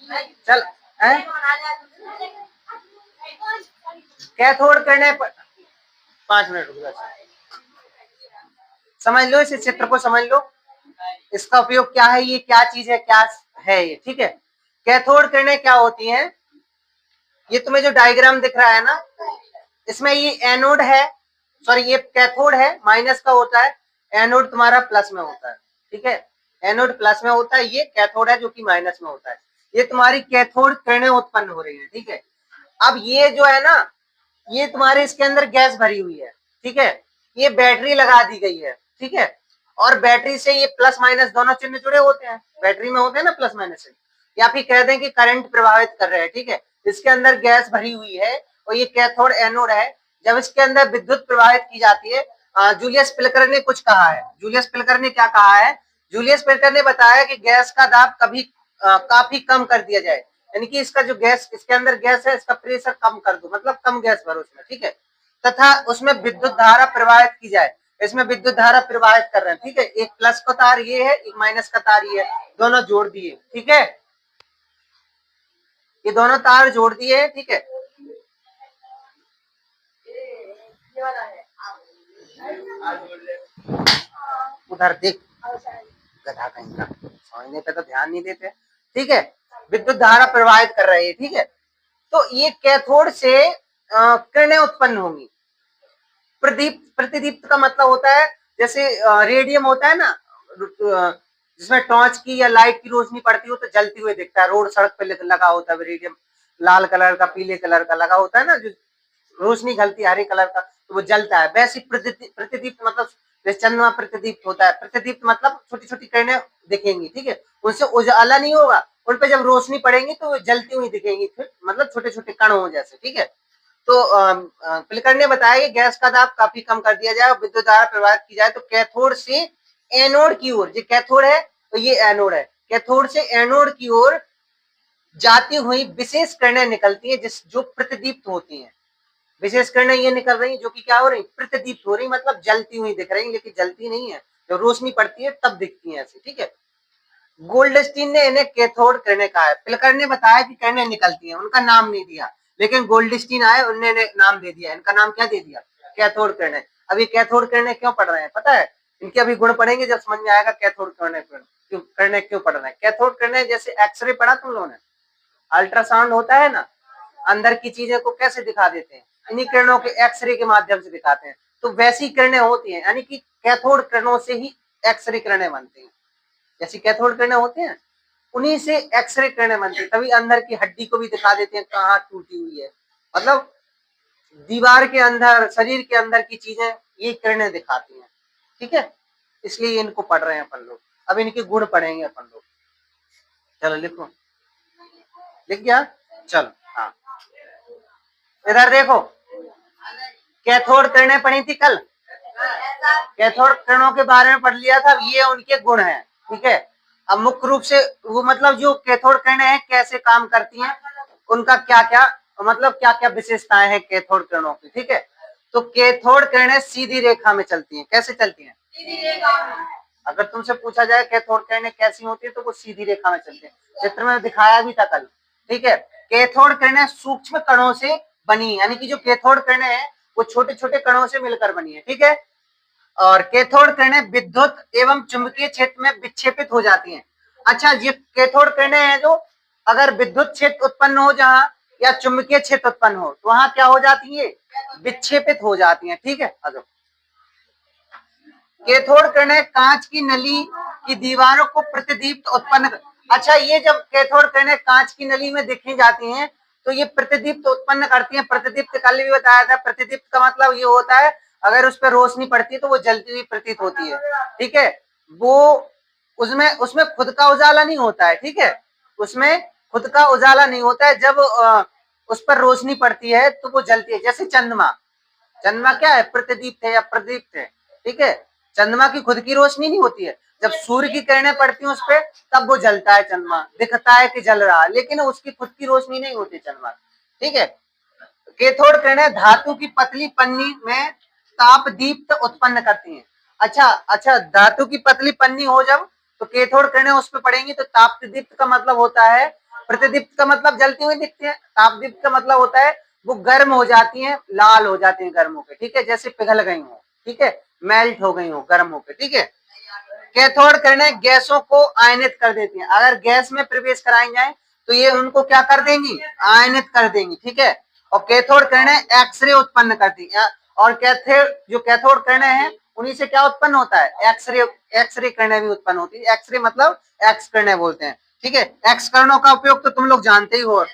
चल है? कैथोड किरणें 5 मिनट रुक जा, समझ लो इस चित्र को, समझ लो इसका उपयोग क्या है, ये क्या चीज है, क्या है ये, ठीक है। कैथोड किरणें क्या होती हैं, ये तुम्हें जो डायग्राम दिख रहा है ना, इसमें ये एनोड है, सॉरी ये कैथोड है, माइनस का होता है, एनोड तुम्हारा प्लस में होता है, ठीक है। एनोड प्लस में होता है, ये कैथोड है जो कि माइनस में होता है। ये तुम्हारी कैथोड किरणें उत्पन्न हो रही है, ठीक है। अब ये जो है ना, ये तुम्हारे इसके अंदर गैस भरी हुई है, ठीक है। ये बैटरी लगा दी गई है, ठीक है। और बैटरी से ये प्लस माइनस दोनों चिन्ह जुड़े होते हैं, बैटरी में होते हैं ना प्लस माइनस से, या फिर कह दें कि करंट प्रभावित कर रहे हैं, ठीक है। इसके अंदर गैस भरी हुई है और ये कैथोड एनोड है। जब इसके अंदर विद्युत प्रवाहित की जाती है, जूलियस पिल्कर ने कुछ कहा है, जूलियस पिल्कर ने क्या कहा है, जूलियस पिल्कर ने बताया कि गैस का दाब कभी काफी कम कर दिया जाए, यानी कि इसका जो गैस, इसके अंदर गैस है, इसका प्रेशर कम कर दो, मतलब कम गैस भरो उसमें, ठीक है। तथा उसमें विद्युत धारा प्रवाहित की जाए, इसमें विद्युत धारा प्रवाहित कर रहे हैं, ठीक है। एक प्लस का तार ये है, एक माइनस का तार ये है, दोनों जोड़ दिए, ठीक है। ये दोनों तार जोड़ दिए, ठीक है। उधर देख, गधा कहीं का, समझने पे तो ध्यान नहीं देते, ठीक है। विद्युत धारा प्रवाहित कर रहे हैं, ठीक है। तो ये कैथोड से किरणें उत्पन्न होंगी। प्रतिदीप्त का मतलब होता है, जैसे रेडियम होता है ना, जिसमें टॉर्च की या लाइट की रोशनी पड़ती हो तो जलती हुए दिखता है, रोड सड़क पे लगा होता है रेडियम, लाल कलर का पीले कलर का लगा होता है ना, जो रोशनी खलती है हरे कलर का तो वो जलता है। वैसे प्रतिदीप्त मतलब जैसे चंद्रमा प्रतिदीप्त होता है, प्रतिदीप्त मतलब छोटी छोटी किरणें दिखेंगी, ठीक है। उनसे उजाला नहीं होगा, उन पे जब रोशनी पड़ेगी तो वो जलती हुई दिखेंगी, फिर मतलब छोटे छोटे कण हो जैसे, ठीक है। तो पिल्कर ने बताया कि गैस का दाब काफी कम कर दिया जाए और विद्युत धारा प्रवाहित की जाए तो कैथोड से एनोड की ओर, ये कैथोड है तो ये एनोड है, कैथोड से एनोड की ओर जाती हुई विशेष किरणें निकलती है, जिस जो प्रतिदीप्त होती हैं। विशेष किरणें ये निकल रही जो कि क्या हो रही, प्रतिदीप्त हो रही, मतलब जलती हुई दिख रही, लेकिन जलती नहीं है, जब रोशनी पड़ती है तब दिखती है ऐसी, ठीक है। गोल्डस्टीन ने इन्हें कैथोड किरणें कहा है। पिल्कर ने बताया कि किरणें निकलती हैं, उनका नाम नहीं दिया, लेकिन गोल्डस्टीन आए, उन्होंने नाम दे दिया, इनका नाम क्या दे दिया, कैथोड किरणें। अब ये कैथोड किरणें क्यों पढ़ रहे हैं पता है, इनके अभी गुण पढ़ेंगे जब समझ में आएगा कैथोड किरणें क्यों पढ़ रहे हैं। कैथोड किरणें जैसे एक्सरे पढ़ा तुम लोगों ने, अल्ट्रासाउंड होता है ना, अंदर की चीजें को कैसे दिखा देते हैं, इन्हीं किरणों के एक्सरे के माध्यम से दिखाते हैं, तो वैसी किरणें होती हैं, यानी कि कैथोड किरणों से ही एक्सरे किरणें बनती हैं। जैसी कैथोड किरणें होते हैं उन्हीं से एक्सरे किरणें बनती है, तभी अंदर की हड्डी को भी दिखा देते हैं कहाँ टूटी हुई है, मतलब दीवार के अंदर, शरीर के अंदर की चीजें ये किरणें दिखाती हैं, ठीक है। इसलिए इनको पढ़ रहे हैं अपन लोग। अब इनके गुण पढ़ेंगे अपन लोग, चलो लिखो, लिख गया, चलो हाँ इधर देखो, कैथोड किरणें पढ़ी थी कल, कैथोड किरणों के बारे में पढ़ लिया था, ये उनके गुण हैं, ठीक है। अब मुख्य रूप से वो मतलब जो कैथोड किरणें हैं कैसे काम करती हैं, उनका क्या क्या मतलब क्या क्या विशेषताएं हैं कैथोड किरणों की, ठीक है। तो कैथोड किरणें सीधी रेखा में चलती हैं, कैसे चलती हैं, सीधी रेखा में। अगर तुमसे पूछा जाए कैथोड किरणें कैसी होती है तो वो सीधी रेखा में चलती है, चित्र में दिखाया भी था कल, ठीक है। कैथोड किरणें सूक्ष्म कणों से बनी, यानी कि जो कैथोड किरणें हैं वो छोटे छोटे कणों से मिलकर बनी है, ठीक है। और कैथोड किरणें विद्युत एवं चुंबकीय क्षेत्र में विक्षेपित हो जाती हैं। अच्छा, ये कैथोड किरणें हैं जो अगर विद्युत क्षेत्र उत्पन्न हो जहां या चुंबकीय क्षेत्र उत्पन्न हो तो वहां क्या हो जाती है, विक्षेपित हो जाती हैं, ठीक है। अगर कैथोड किरणें कांच की नली की दीवारों को प्रतिदीप्त उत्पन्न अच्छा, ये जब कैथोड किरणें कांच की नली में देखी जाती हैं तो ये प्रतिदीप्त उत्पन्न करती हैं। प्रतिदीप्त कल भी बताया था, प्रतिदीप्त का मतलब ये होता है अगर उस पर रोशनी पड़ती है तो वो जलती हुई प्रतीत होती है, ठीक है। वो उसमें उसमें खुद का उजाला नहीं होता है, ठीक है, उसमें खुद का उजाला नहीं होता है, जब उस पर रोशनी पड़ती है तो वो जलती है। जैसे चंद्रमा, चंद्रमा क्या है, प्रतिदीप्त है या प्रदीप्त है, ठीक है। चंद्रमा की खुद की रोशनी नहीं होती है, जब सूर्य की किरणें पड़ती हैं उस पर तब वो जलता है, चंद्रमा दिखता है कि जल रहा है, लेकिन उसकी खुद की रोशनी नहीं होती चंद्रमा, ठीक है। कैथोड किरणें धातु की पतली पन्नी में ताप दीप्त उत्पन्न करती हैं। अच्छा अच्छा, धातु की पतली पन्नी हो जब तो कैथोड किरणें उस पर पड़ेंगी तो ताप दीप्त का मतलब होता है प्रतिदीप्त का मतलब जलती हुई दिखती है, तापदीप्त का मतलब होता है वो गर्म हो जाती हैं, लाल हो जाती हैं गर्म होकर, ठीक है, जैसे पिघल गई हो, ठीक है, मेल्ट हो गई हो गर्म होकर, ठीक है। कैथोड किरणें गैसों को आयनित कर देती हैं, अगर गैस में प्रवेश कराई जाए तो ये उनको क्या कर देंगी, आयनित कर देंगी, ठीक है। और कैथोड किरणें एक्सरे उत्पन्न करती हैं, और जो कैथोड किरणें हैं उन्हीं से क्या उत्पन्न होता है, एक्सरे किरणें भी उत्पन्न होती है। एक्सरे मतलब एक्स किरणें बोलते हैं, ठीक है। एक्स किरणों का उपयोग तो तुम लोग जानते ही हो।